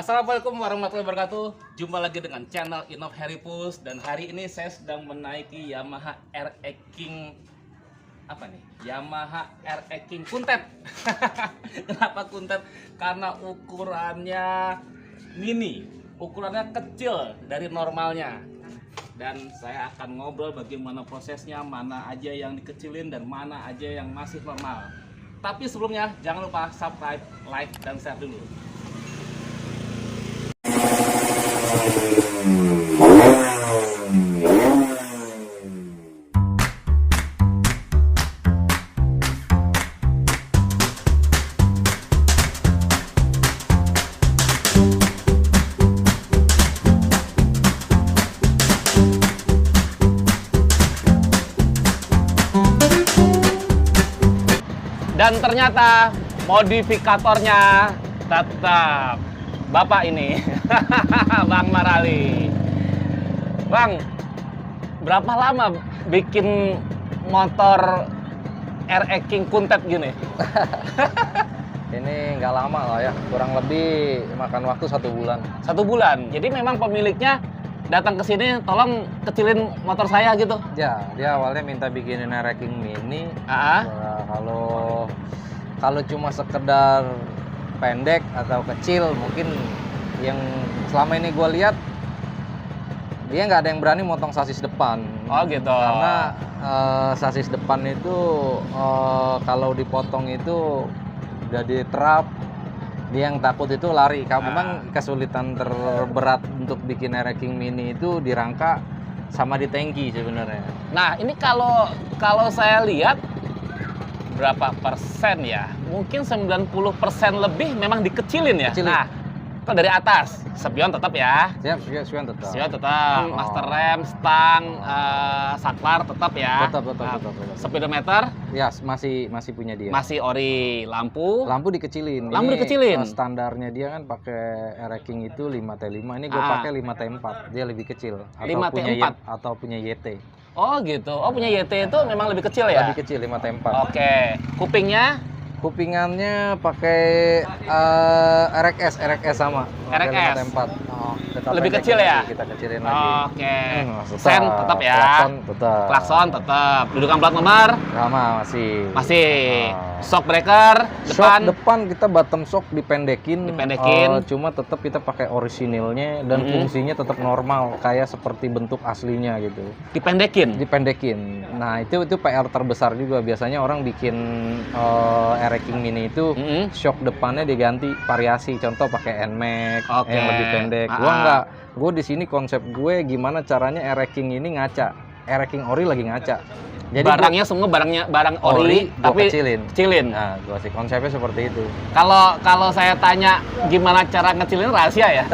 Assalamualaikum warahmatullahi wabarakatuh. Jumpa lagi dengan channel Innov Harrypus, dan hari ini saya sedang menaiki Yamaha RX King Yamaha RX King Kuntet. Kenapa Kuntet? Karena ukurannya mini, ukurannya kecil dari normalnya. Dan saya akan ngobrol bagaimana prosesnya, mana aja yang dikecilin dan mana aja yang masih normal. Tapi sebelumnya jangan lupa subscribe, like, dan share dulu. Dan ternyata modifikatornya tetap Bapak ini, Bang Marali. Bang, berapa lama bikin motor RX King Kuntet gini? Ini nggak lama lah ya, kurang lebih makan waktu 1 bulan. 1 bulan. Jadi memang pemiliknya datang ke sini, tolong kecilin motor saya gitu. Ya, dia awalnya minta bikinin RX King Mini. Kalau cuma sekedar pendek atau kecil, mungkin yang selama ini gue lihat dia nggak ada yang berani motong sasis depan. Oh gitu. Karena sasis depan itu kalau dipotong itu udah diterap, dia yang takut itu lari. Memang kesulitan terberat untuk bikin RX King Mini itu di rangka sama di tangki sebenarnya. Nah ini kalau saya lihat berapa persen ya? Mungkin 90% lebih memang dikecilin ya. Kecilin. Nah, kalau dari atas, spion tetap ya. Spion tetap. Spion tetap, master rem, stang, saklar tetap ya. Tetap. Speedometer Ya, masih punya dia. masih ori. Lampu Dikecilin. Lampu Ini, dikecilin. Standarnya dia kan pakai RX King itu 5T5. Ini gue pakai 5T4. Dia lebih kecil. 5T4? Atau punya YT. Oh gitu. Oh punya YT itu memang lebih kecil ya? Lebih kecil 5T4. Oke. Kupingnya? Kupingannya pakai RXS sama. RXS. 5T4. Lebih kecil ya? Kita kecilin lagi. Oke. Tetap. Sen tetap ya? Klakson tetap. Klakson tetap. Dudukan plat nomor? Sama masih. Shock breaker depan? Shock depan kita bottom shock dipendekin. Cuma tetap kita pakai orisinilnya dan fungsinya tetap normal kayak seperti bentuk aslinya gitu. Dipendekin. Nah, itu PR terbesar juga. Biasanya orang bikin RX King Mini itu shock depannya diganti variasi. Contoh pakai NMAX yang lebih pendek. Gua enggak. Gue di sini konsep gue gimana caranya RX King ini ngaca. RX King ori lagi ngaca. Jadi barangnya semua barang ori tapi kecilin. Nah, gua sih konsepnya seperti itu. Kalau saya tanya gimana cara ngecilin, rahasia ya.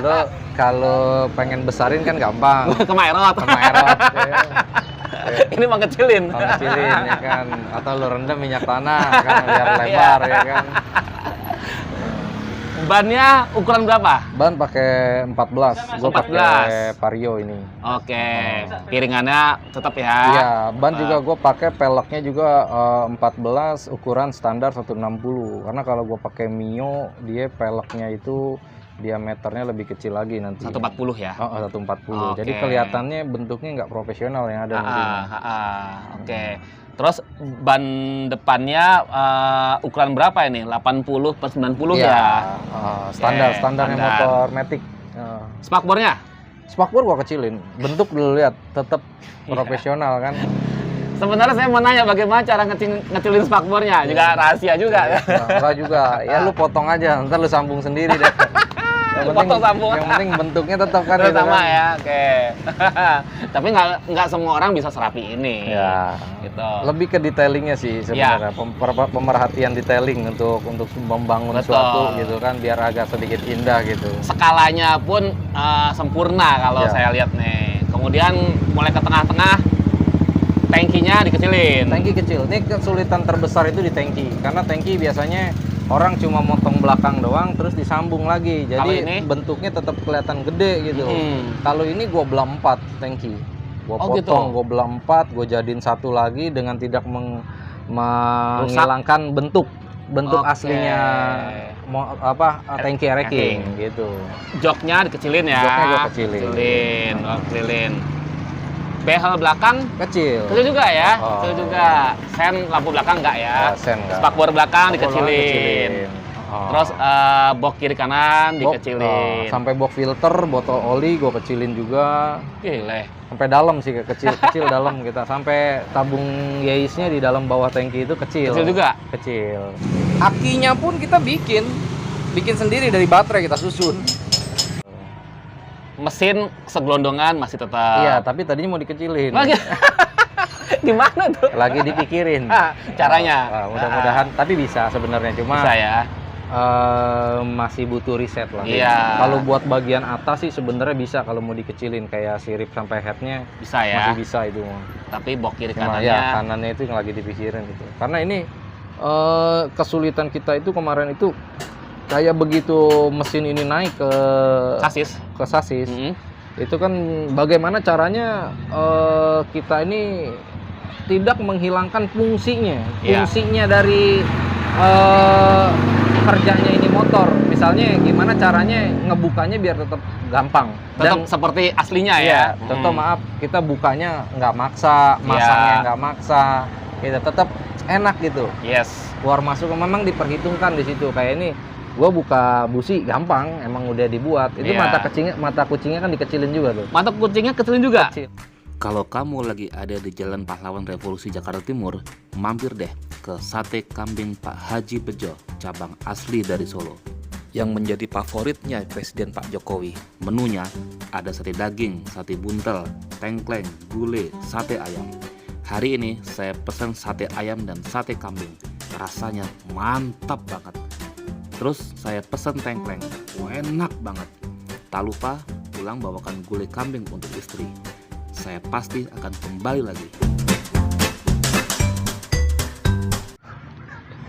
Lo kalau pengen besarin kan gampang. Kemaerot. Ya. Ini mau ngecilin. Ya kan. Atau lo rendam minyak tanah kan biar lebar ya kan. Bannya ukuran berapa? Ban pakai 14. Gue pakai Vario ini. Oke. Piringannya tetap ya. Iya, ban juga gue pakai peleknya juga 14 ukuran standar 160. Karena kalau gue pakai Mio, dia peleknya itu diameternya lebih kecil lagi nanti. 140 ya? 140. Jadi kelihatannya bentuknya nggak profesional yang ada nantinya. Oke. Terus ban depannya ukuran berapa ini? 80/90 ya? Standarnya motor Matic. Spakbornya? Spakbor gua kecilin. Bentuk dulu lihat, tetap profesional kan. Sebenarnya saya mau nanya bagaimana cara ngecilin spakbornya, juga rahasia juga. Enggak juga. Ya lu potong aja, ntar lu sambung sendiri deh. Yang penting bentuknya tetap kan sama ya, oke. Tapi nggak semua orang bisa serapi ini. Ya, gitu. Lebih ke detailingnya sih sebenarnya. Pemerhatian detailing untuk membangun suatu gitu kan, biar agak sedikit indah gitu. Skalanya pun sempurna kalau saya lihat nih. Kemudian mulai ke tengah-tengah, tangkinya dikecilin. Tangki kecil. Ini kesulitan terbesar itu di tangki, karena tangki biasanya orang cuma motong belakang doang terus disambung lagi, jadi bentuknya tetap kelihatan gede gitu. Kalau ini gua belah 4 tangki, gua potong, gua belah 4, gua jadiin satu lagi dengan tidak menghilangkan bentuk. bentuk aslinya tangki racking gitu. Joknya dikecilin ya. Joknya gue kecilin. Kecilin. Behel belakang kecil juga ya. Kecil juga. Sen lampu belakang enggak ya? Sen enggak. Spakbor belakang dikecilin. Terus box kiri kanan dikecilin. Sampai box filter, botol oli gue kecilin juga. Gile. Sampai dalam sih, kecil dalam kita. Sampai tabung yeisnya di dalam bawah tangki itu kecil. Kecil juga? Kecil. Akinya pun kita bikin sendiri dari baterai, kita susun. Mesin segelondongan masih tetap. Iya, tapi tadinya mau dikecilin. Gimana tuh? Lagi dipikirin. Caranya. Mudah-mudahan, tapi bisa sebenarnya, cuma bisa ya. Masih butuh riset lah. Iya. Kalau buat bagian atas sih sebenarnya bisa, kalau mau dikecilin kayak sirip sampai headnya bisa ya. Masih bisa itu. Tapi box kiri kanannya. Ya, kanannya itu yang lagi dipikirin gitu. Karena ini kesulitan kita itu kemarin itu kayak begitu mesin ini naik ke sasis. Itu kan bagaimana caranya kita ini tidak menghilangkan fungsinya dari kerjanya ini motor. Misalnya gimana caranya ngebukanya biar tetap gampang. Tetap seperti aslinya ya. Contoh maaf, kita bukanya nggak maksa, masangnya nggak maksa. Kita tetap enak gitu. Yes. Keluar masuk memang diperhitungkan di situ. Kayak ini, gua buka busi gampang, emang udah dibuat. Itu mata kucingnya kan dikecilin juga tuh. Mata kucingnya kecilin juga. Kecil. Kalau kamu lagi ada di Jalan Pahlawan Revolusi Jakarta Timur, mampir deh ke Sate Kambing Pak Haji Bejo, cabang asli dari Solo, yang menjadi favoritnya Presiden Pak Jokowi. Menunya ada sate daging, sate buntel, tengkleng, gulai, sate ayam. Hari ini saya pesan sate ayam dan sate kambing. Rasanya mantap banget. Terus saya pesan tengkleng, enak banget. Tak lupa pulang bawakan gulai kambing untuk istri. Saya pasti akan kembali lagi.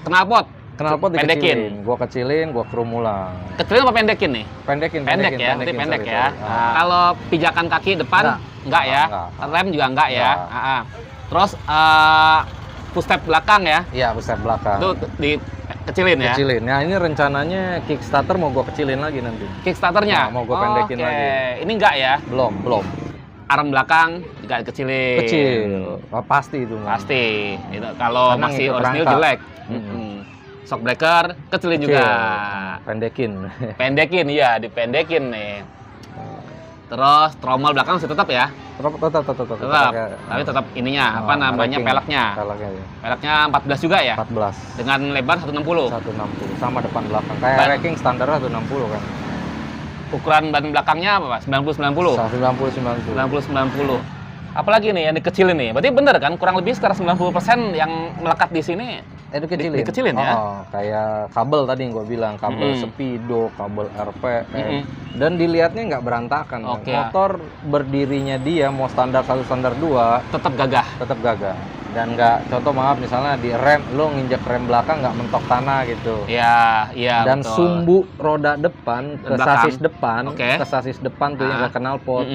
Knalpot pendekin. Gua kecilin, gua kerumulan. Kecilin apa pendekin nih? Pendekin. Pendek ya, berarti pendek ya. Kalau pijakan kaki depan enggak ya? Rem juga enggak ya? Terus footstep belakang ya? Iya, footstep belakang. Itu dikecilin ya? Kecilin. Nah, ini rencananya Kickstarter mau gua kecilin lagi nanti. Kickstarternya? Mau gua pendekin lagi. Ini enggak ya? Belum. Arm belakang juga kecilin. Kecil. Pasti itu. Pasti. Itu kalau masih orisinil jelek. Shock breaker kecilin juga. Pendekin. Iya, dipendekin nih. Terus tromol belakang masih tetap ya? Tetap. Tapi tetap ininya, peleknya. Peleknya 14 juga ya? 14. Dengan lebar 160. 160 sama depan belakang. Kayak racking standar 160 kan. Ukuran ban belakangnya apa, Pak? 90-90? 90-90. Apalagi nih yang dikecilin nih? Berarti bener kan? Kurang lebih sekitar 90% yang melekat di sini dikecilin ya? Kayak kabel tadi yang gue bilang. Kabel Speedo, kabel RPM. Dan dilihatnya nggak berantakan. Motor berdirinya dia mau standar 1, standar 2. Tetap gagah. Dan nggak, contoh maaf misalnya di rem, lo nginjek rem belakang nggak mentok tanah gitu. Iya. Dan betul. sumbu roda depan ke sasis depan, tuh yang ke knalpot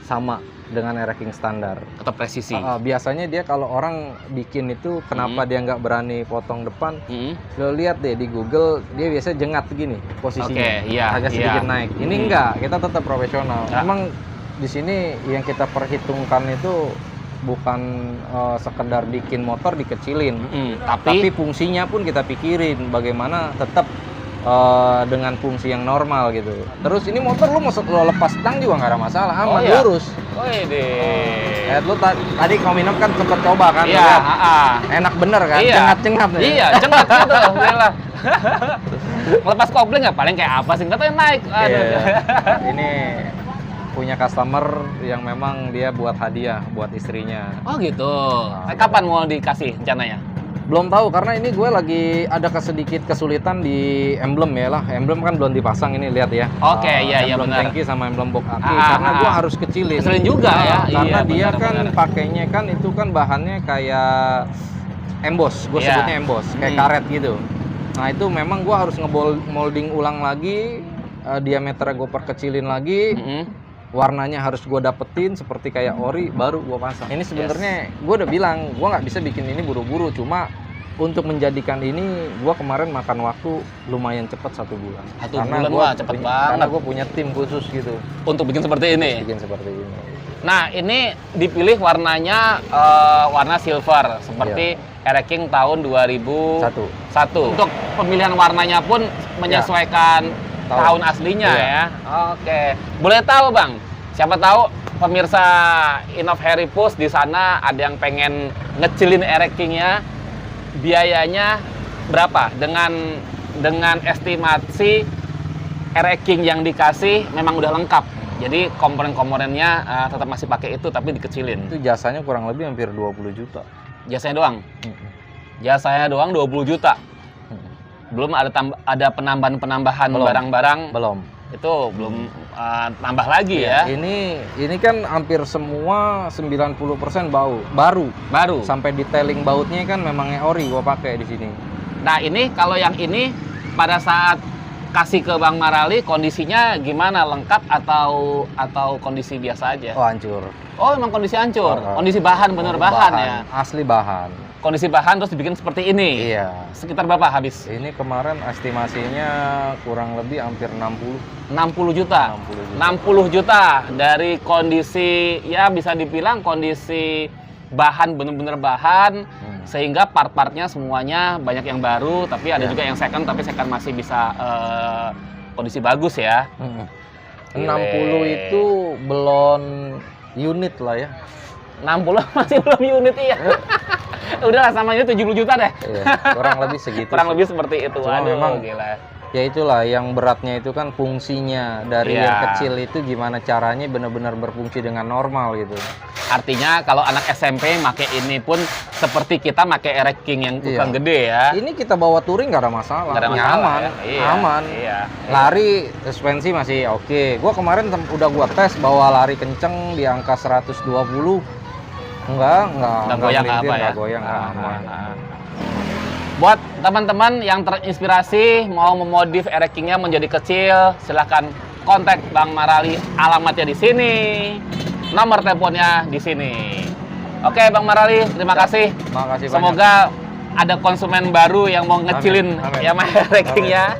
sama dengan racking standar. Tetap presisi. Biasanya dia kalau orang bikin itu kenapa dia nggak berani potong depan? Lo lihat deh di Google, dia biasanya jengat begini posisinya, agak sedikit naik. Ini enggak, kita tetap profesional. Emang di sini yang kita perhitungkan itu bukan sekedar bikin motor dikecilin, tapi fungsinya pun kita pikirin bagaimana tetap dengan fungsi yang normal gitu. Terus ini motor lu mau lepas stang juga nggak ada masalah, aman, lurus. Lu tadi Kominov kan sempat coba kan? Iya. Enak bener kan? Cengat-cengat. Iya, cengat gitu. Lepas kopling ya paling kayak apa sih? Katanya naik. Ini punya customer yang memang dia buat hadiah buat istrinya. Oh gitu. Kapan mau dikasih rencananya? Belum tahu, karena ini gue lagi ada sedikit kesulitan di emblem ya lah. Emblem kan belum dipasang, ini lihat ya. Iya emblem benar. Tangki sama emblem box aki, karena gue harus kecilin. Kecilin juga ya. Karena dia kan pakainya kan itu kan bahannya kayak emboss, gue sebutnya emboss, kayak karet gitu. Nah itu memang gue harus nge-molding ulang lagi, diameternya gue perkecilin lagi. Warnanya harus gue dapetin seperti kayak ori, baru gue pasang. Ini sebenarnya gue udah bilang gue nggak bisa bikin ini buru-buru, cuma untuk menjadikan ini, gua kemarin makan waktu lumayan cepat 1 bulan. 1 bulan wah cepet banget. Karena gua punya tim khusus gitu untuk bikin seperti ini. bikin seperti ini. Nah, ini dipilih warnanya warna silver seperti Ere King tahun 2001. Untuk pemilihan warnanya pun menyesuaikan tahun aslinya ya. Oke. Boleh tahu, Bang? Siapa tahu pemirsa Innov Harry Push di sana ada yang pengen ngecilin Ere King-nya, biayanya berapa? Dengan estimasi Ere King yang dikasih memang udah lengkap. Jadi komponen-komponennya tetap masih pakai itu tapi dikecilin. Itu jasanya kurang lebih hampir 20 juta. Jasanya doang? Jasanya doang 20 juta? Belum ada penambahan barang-barang? Belum. Itu belum nambah lagi ya? Ini kan hampir semua 90% baru. Sampai detailing bautnya kan memangnya ori gua pakai di sini. Nah, ini kalau yang ini pada saat kasih ke Bang Marali kondisinya gimana, lengkap atau kondisi biasa aja? Oh, hancur. Oh, memang kondisi hancur. Kondisi bahan bahan ya. Asli bahan. Kondisi bahan terus dibikin seperti ini. Iya. Sekitar berapa habis? Ini kemarin estimasinya kurang lebih hampir 60 juta. 60 juta dari kondisi ya bisa dibilang kondisi bahan bener-bener bahan sehingga part-partnya semuanya banyak yang baru tapi ada juga yang second tapi second masih bisa kondisi bagus ya. 60 itu belum unit lah ya. 60 masih belum unit ya. Udahlah sama itu 70 juta deh. Iya, kurang lebih segitu. Kurang lebih seperti itu. Cuma Aduh, memang gila. Ya itulah yang beratnya itu kan fungsinya dari yang kecil itu gimana caranya benar-benar berfungsi dengan normal gitu. Artinya kalau anak SMP make ini pun seperti kita make Ere King yang ukuran gede ya. Ini kita bawa touring nggak ada masalah. Nggak ada masalah, nyaman, ya? aman. Iya. Lari suspensi masih oke. Gua kemarin udah gua tes bawa lari kenceng di angka 120. Enggak goyang apa ya? Goyang aman. Buat teman-teman yang terinspirasi mau memodif Ere King-nya menjadi kecil, silahkan kontak Bang Marali. Alamatnya di sini, nomor teleponnya di sini. Oke, Bang Marali, terima kasih. Makasih banyak. Semoga ada konsumen baru yang mau ngecilin Yamaha Ere King ya.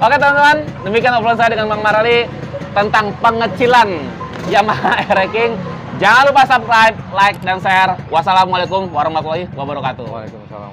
Oke teman-teman, demikian obrolan saya dengan Bang Marali tentang pengecilan Yamaha Ere King. Jangan lupa subscribe, like, dan share. Wassalamualaikum warahmatullahi wabarakatuh. Waalaikumsalam.